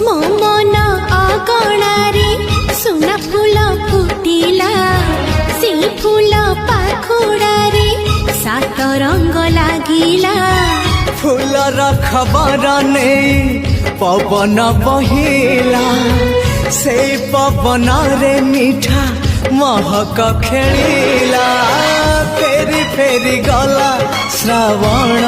मो मन अगणारे सुना फूल फुटिला से फूल पाखुड़ारे सात रंग लागिला फूलर खबर नहीं पवन बहिला से पवन रे मीठा महक खेलिला फेरी फेरी गला श्रावण